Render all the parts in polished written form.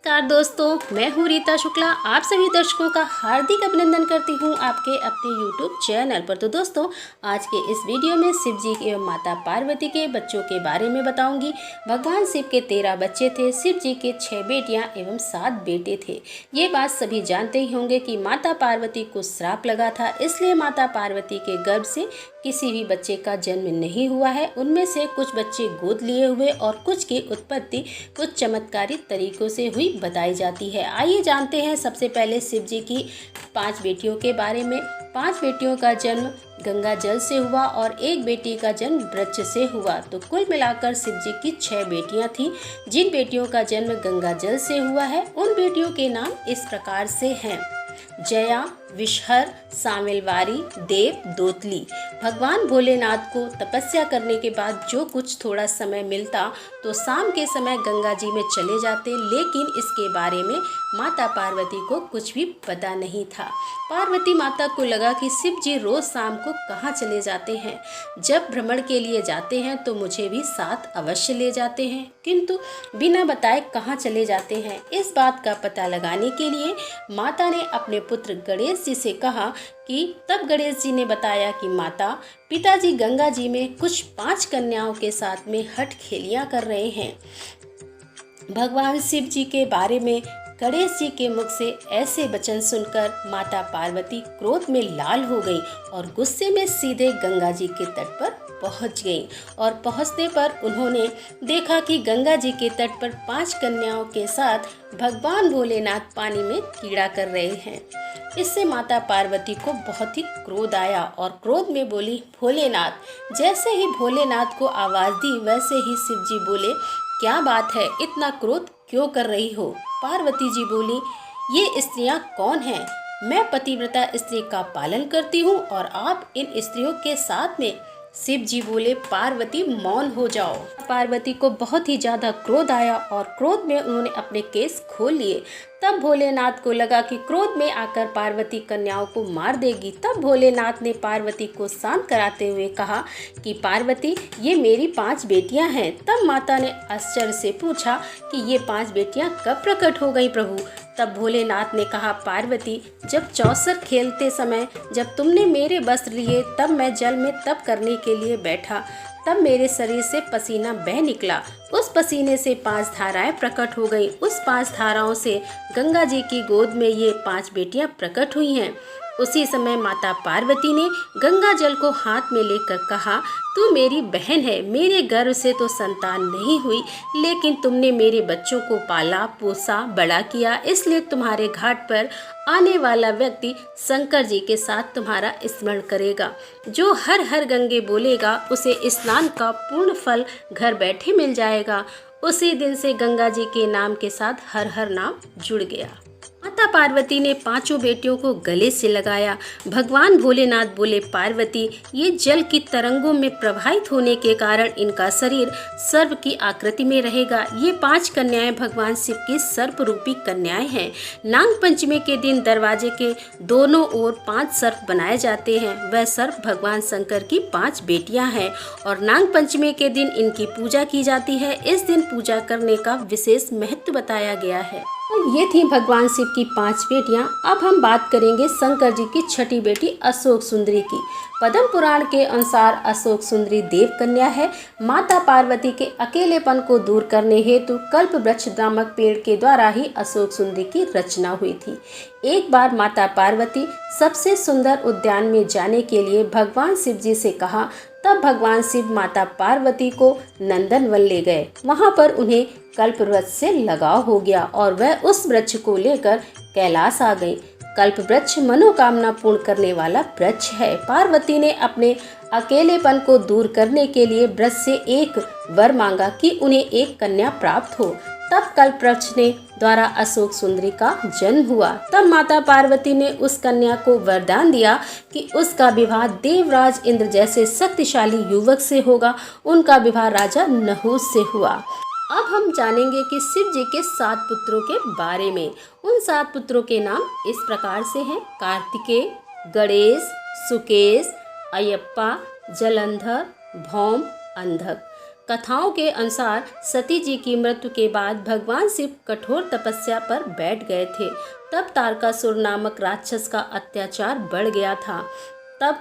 नमस्कार दोस्तों, मैं हूँ रीता शुक्ला। आप सभी दर्शकों का हार्दिक अभिनंदन करती हूँ आपके अपने YouTube चैनल पर। तो दोस्तों, आज के इस वीडियो में शिव जी एवं माता पार्वती के बच्चों के बारे में बताऊंगी। भगवान शिव के 13 बच्चे थे। शिव जी के 6 बेटियां एवं 7 बेटे थे। ये बात सभी जानते ही होंगे कि माता पार्वती को श्राप लगा था, इसलिए माता पार्वती के गर्भ से किसी भी बच्चे का जन्म नहीं हुआ है। उनमें से कुछ बच्चे गोद लिए हुए और कुछ की उत्पत्ति कुछ चमत्कारी तरीकों से हुई बताई जाती है। आइए जानते हैं सबसे पहले शिव जी की 5 बेटियों के बारे में। 5 बेटियों का जन्म गंगा जल से हुआ और एक बेटी का जन्म वृक्ष से हुआ। तो कुल मिलाकर शिव जी की 6 बेटियां थीं। जिन बेटियों का जन्म गंगा जल से हुआ है उन बेटियों के नाम इस प्रकार से हैं: जया, विषहर, सामिलवारी, देव, दोतली। भगवान भोलेनाथ को तपस्या करने के बाद जो कुछ थोड़ा समय मिलता तो शाम के समय गंगा जी में चले जाते, लेकिन इसके बारे में माता पार्वती को कुछ भी पता नहीं था। पार्वती माता को लगा कि शिव जी रोज शाम को कहाँ चले जाते हैं। जब भ्रमण के लिए जाते हैं तो मुझे भी साथ अवश्य ले जाते हैं, किंतु बिना बताए कहाँ चले जाते हैं। इस बात का पता लगाने के लिए माता ने अपने पुत्र गणेश जी से कहा कि तब गणेश जी ने बताया कि माता, पिताजी गंगा जी में कुछ 5 कन्याओं के साथ में हठ खेलियां कर रहे हैं। भगवान शिव जी के बारे में गणेश जी के मुख से ऐसे वचन सुनकर माता पार्वती क्रोध में लाल हो गई और गुस्से में सीधे गंगा जी के तट पर पहुंच गई। और पहुंचने पर उन्होंने देखा कि गंगा जी के तट पर 5 कन्याओं के साथ भगवान भोलेनाथ पानी में कीड़ा कर रहे हैं। इससे माता पार्वती को बहुत ही क्रोध आया और क्रोध में बोली, भोलेनाथ। जैसे ही भोलेनाथ को आवाज दी वैसे ही शिव जी बोले, क्या बात है, इतना क्रोध क्यों कर रही हो? पार्वती जी बोली, ये स्त्रियां कौन हैं? मैं पतिव्रता स्त्री का पालन करती हूँ और आप इन स्त्रियों के साथ में। शिव जी बोले, पार्वती मौन हो जाओ। पार्वती को बहुत ही ज्यादा क्रोध आया और क्रोध में उन्होंने अपने केस खोल लिए। तब भोलेनाथ को लगा कि क्रोध में आकर पार्वती कन्याओं को मार देगी। तब भोलेनाथ ने पार्वती को शांत कराते हुए कहा कि पार्वती, ये मेरी 5 बेटियां हैं। तब माता ने आश्चर्य से पूछा कि ये 5 बेटियां कब प्रकट हो गई प्रभु? तब भोलेनाथ ने कहा, पार्वती, जब चौसर खेलते समय जब तुमने मेरे वस्त्र लिए तब मैं जल में तप करने के लिए बैठा, तब मेरे शरीर से पसीना बह निकला। उस पसीने से 5 धाराएं प्रकट हो गई। उस 5 धाराओं से गंगा जी की गोद में ये 5 बेटियां प्रकट हुई हैं। उसी समय माता पार्वती ने गंगा जल को हाथ में लेकर कहा, तू मेरी बहन है, मेरे गर्भ से तो संतान नहीं हुई, लेकिन तुमने मेरे बच्चों को पाला पोसा बड़ा किया, इसलिए तुम्हारे घाट पर आने वाला व्यक्ति शंकर जी के साथ तुम्हारा स्मरण करेगा। जो हर हर गंगे बोलेगा उसे स्नान का पूर्ण फल घर बैठे मिल जाएगा। उसी दिन से गंगा जी के नाम के साथ हर हर नाम जुड़ गया। माता पार्वती ने 5 बेटियों को गले से लगाया। भगवान भोलेनाथ बोले, पार्वती, ये जल की तरंगों में प्रवाहित होने के कारण इनका शरीर सर्प की आकृति में रहेगा। ये 5 कन्याएं भगवान शिव की सर्प रूपी कन्याएं हैं। नाग पंचमी के दिन दरवाजे के दोनों ओर 5 सर्प बनाए जाते हैं। वह सर्प भगवान शंकर की 5 बेटियां हैं और नाग पंचमी के दिन इनकी पूजा की जाती है। इस दिन पूजा करने का विशेष महत्व बताया गया है। ये थी भगवान शिव की 5 बेटियां। अब हम बात करेंगे शंकर जी की 6ठी बेटी अशोक सुंदरी की। पद्म पुराण के अनुसार अशोक सुंदरी देव कन्या है। माता पार्वती के अकेलेपन को दूर करने हेतु कल्प वृक्ष नामक पेड़ के द्वारा ही अशोक सुंदरी की रचना हुई थी। एक बार माता पार्वती सबसे सुंदर उद्यान में जाने के लिए भगवान शिव जी से कहा। तब भगवान शिव माता पार्वती को नंदनवन ले गए। वहां पर उन्हें कल्प वृक्ष से लगाव हो गया और वह उस वृक्ष को लेकर कैलाश आ गई। कल्प वृक्ष मनोकामना पूर्ण करने वाला वृक्ष है। पार्वती ने अपने अकेलेपन को दूर करने के लिए वृक्ष से एक वर मांगा कि उन्हें एक कन्या प्राप्त हो। तब कल्प वृक्ष ने द्वारा अशोक सुंदरी का जन्म हुआ। तब माता पार्वती ने उस कन्या को वरदान दिया कि उसका विवाह देवराज इंद्र जैसे शक्तिशाली युवक से होगा। उनका विवाह राजा नहुस से हुआ। अब हम जानेंगे कि शिव जी के 7 पुत्रों के बारे में। उन 7 पुत्रों के नाम इस प्रकार से हैं: कार्तिकेय, गणेश, सुकेश, अयप्पा, जलंधर, भौम, अंधक। कथाओं के अनुसार सती जी की मृत्यु के बाद भगवान शिव कठोर तपस्या पर बैठ गए थे। तब तारकासुर नामक राक्षस का अत्याचार बढ़ गया था। तब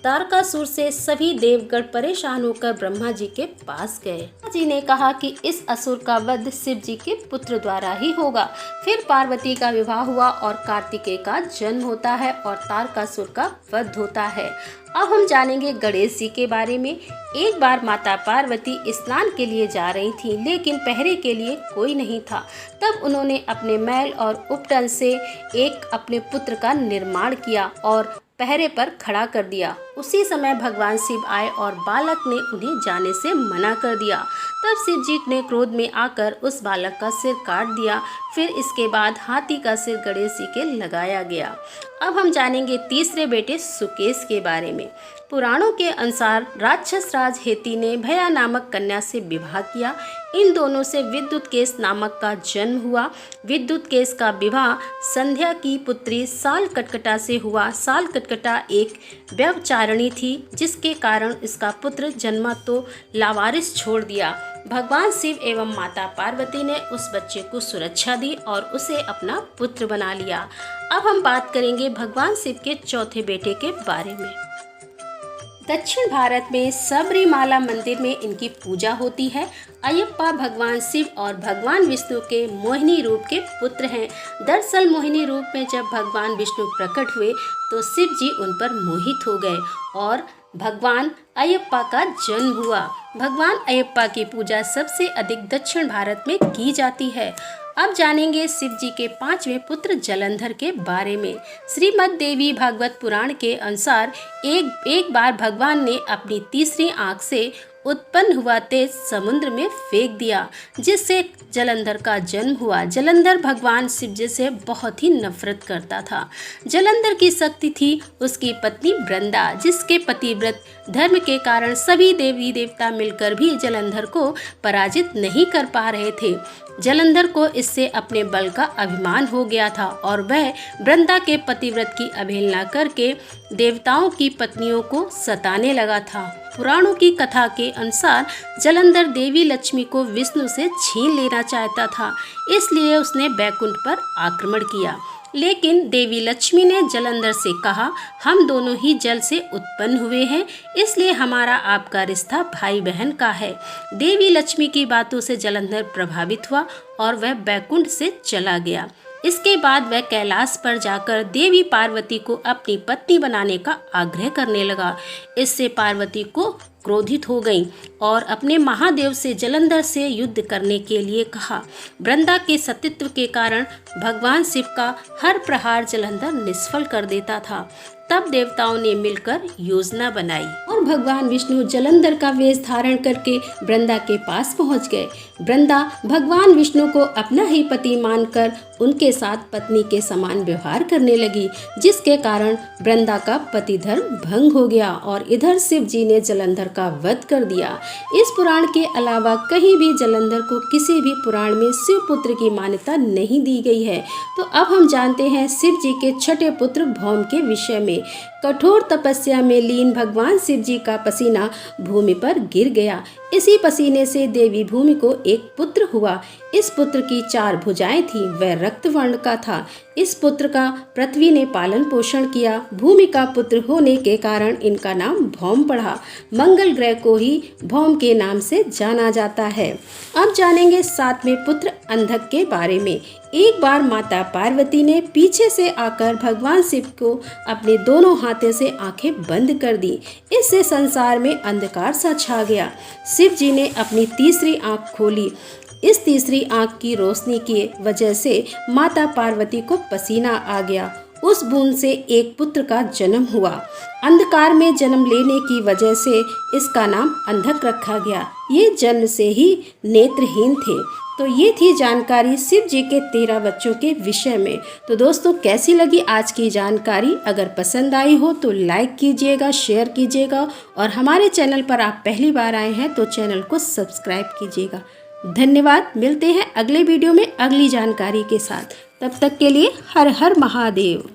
तारकासुर से सभी देवगण परेशान होकर ब्रह्मा जी के पास गए। ब्रह्मा जी ने कहा कि इस असुर का वध शिव जी के पुत्र द्वारा ही होगा। फिर पार्वती का विवाह हुआ और कार्तिकेय का जन्म होता है और तारकासुर का वध होता है। अब हम जानेंगे गणेश जी के बारे में। एक बार माता पार्वती स्नान के लिए जा रही थी, लेकिन पहरे के लिए कोई नहीं था। तब उन्होंने अपने मैल और उपटन से एक अपने पुत्र का निर्माण किया और पहरे पर खड़ा कर दिया। उसी समय भगवान शिव आए और बालक ने उन्हें जाने से मना कर दिया। तब शिव जी ने क्रोध में आकर उस बालक का सिर काट दिया। फिर इसके बाद हाथी का सिर गणेश जी के लगाया गया। अब हम जानेंगे तीसरे बेटे सुकेश के बारे में। पुराणों के अनुसार राक्षस राज हेती ने भया नामक कन्या से विवाह किया। इन दोनों से विद्युतकेश नामक का जन्म हुआ। विद्युतकेश का विवाह संध्या की पुत्री सालकटकटा से हुआ। सालकटकटा एक व्यभिचारिणी थी, जिसके कारण इसका पुत्र जन्मा तो लावारिस छोड़ दिया। भगवान शिव एवं माता पार्वती ने उस बच्चे को सुरक्षा दी और उसे अपना पुत्र बना लिया। अब हम बात करेंगे भगवान शिव के चौथे बेटे के बारे में। दक्षिण भारत में सबरीमाला मंदिर में इनकी पूजा होती है। अयप्पा भगवान शिव और भगवान विष्णु के मोहिनी रूप के पुत्र हैं। दरअसल मोहिनी रूप में जब भगवान विष्णु प्रकट हुए तो शिव जी उन पर मोहित हो गए और भगवान अयप्पा का जन्म हुआ। भगवान अयप्पा की पूजा सबसे अधिक दक्षिण भारत में की जाती है। अब जानेंगे शिव जी के पांचवें पुत्र जलंधर के बारे में। श्रीमद् देवी भागवत पुराण के अनुसार एक बार भगवान ने अपनी तीसरी आंख से उत्पन्न हुआ तेज समुद्र में फेंक दिया, जिससे जलंधर का जन्म हुआ। जलंधर भगवान शिव जी से बहुत ही नफरत करता था। जलंधर की शक्ति थी उसकी पत्नी वृंदा, जिसके पतिव्रत धर्म के कारण सभी देवी देवता मिलकर भी जलंधर को पराजित नहीं कर पा रहे थे। जलंधर को इससे अपने बल का अभिमान हो गया था और वह वृंदा के पतिव्रत की अवहेलना करके देवताओं की पत्नियों को सताने लगा था। पुराणों की कथा के अनुसार जलंधर देवी लक्ष्मी को विष्णु से छीन लेना चाहता था, इसलिए उसने बैकुंठ पर आक्रमण किया। लेकिन देवी लक्ष्मी ने जलंधर से कहा, हम दोनों ही जल से उत्पन्न हुए हैं, इसलिए हमारा आपका रिश्ता भाई बहन का है। देवी लक्ष्मी की बातों से जलंधर प्रभावित हुआ और वह बैकुंठ से चला गया। इसके बाद वह कैलाश पर जाकर देवी पार्वती को अपनी पत्नी बनाने का आग्रह करने लगा। इससे पार्वती को क्रोधित हो गई और अपने महादेव से जलंधर से युद्ध करने के लिए कहा। वृंदा के सतीत्व के कारण भगवान शिव का हर प्रहार जलंधर निष्फल कर देता था। तब देवताओं ने मिलकर योजना बनाई और भगवान विष्णु जलंधर का वेश धारण करके वृंदा के पास पहुंच गए। वृंदा भगवान विष्णु को अपना ही पति मानकर उनके साथ पत्नी के समान व्यवहार करने लगी, जिसके कारण वृंदा का पति धर्म भंग हो गया और इधर शिव जी ने जलंधर का वध कर दिया। इस पुराण के अलावा कहीं भी जलंधर को किसी भी पुराण में शिव पुत्र की मान्यता नहीं दी गई है। तो अब हम जानते हैं शिव जी के छठे पुत्र भौम के विषय में। कठोर तपस्या में लीन भगवान शिव जी का पसीना भूमि पर गिर गया। इसी पसीने से देवी भूमि को एक पुत्र हुआ। इस पुत्र की 4 भुजाएं थी, वह रक्त वर्ण का था। इस पुत्र का पृथ्वी ने पालन पोषण किया। भूमि का पुत्र होने के कारण इनका नाम भौम पड़ा। मंगल ग्रह को ही भौम के नाम से जाना जाता है। अब जानेंगे 7वें पुत्र अंधक के बारे में। एक बार माता पार्वती ने पीछे से आकर भगवान शिव को अपने दोनों हाथों से आंखें बंद कर दी। इससे संसार में अंधकार सा छा गया। शिव जी ने अपनी तीसरी आंख खोली। इस तीसरी आंख की रोशनी की वजह से माता पार्वती को पसीना आ गया। उस बूंद से एक पुत्र का जन्म हुआ। अंधकार में जन्म लेने की वजह से इसका नाम अंधक रखा गया। ये जन्म से ही नेत्रहीन थे। तो ये थी जानकारी शिव जी के 13 बच्चों के विषय में। तो दोस्तों, कैसी लगी आज की जानकारी? अगर पसंद आई हो तो लाइक कीजिएगा, शेयर कीजिएगा और हमारे चैनल पर आप पहली बार आए हैं तो चैनल को सब्सक्राइब कीजिएगा। धन्यवाद। मिलते हैं अगले वीडियो में अगली जानकारी के साथ। तब तक के लिए हर हर महादेव।